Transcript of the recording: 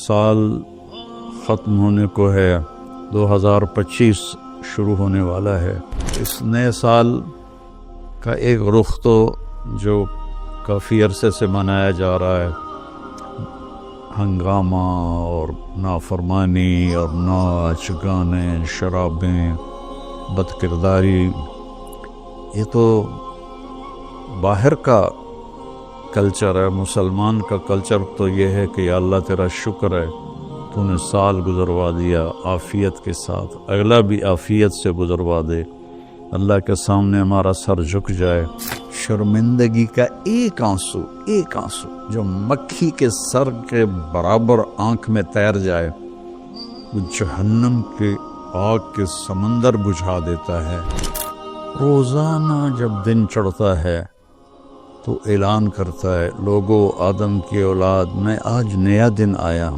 سال ختم ہونے کو ہے، 2025 شروع ہونے والا ہے۔ اس نئے سال کا ایک رخ تو جو کافی عرصے سے منایا جا رہا ہے، ہنگامہ اور نافرمانی اور ناچ گانے، شرابیں، بد کرداری، یہ تو باہر کا کلچر ہے۔ مسلمان کا کلچر تو یہ ہے کہ یا اللہ تیرا شکر ہے تو نے سال گزروا دیا عافیت کے ساتھ، اگلا بھی عافیت سے گزروا دے، اللہ کے سامنے ہمارا سر جھک جائے۔ شرمندگی کا ایک آنسو جو مکھی کے سر کے برابر آنکھ میں تیر جائے، وہ جہنم کے آگ کے سمندر بجھا دیتا ہے۔ روزانہ جب دن چڑھتا ہے تو اعلان کرتا ہے، لوگو آدم کی اولاد، میں آج نیا دن آیا ہوں۔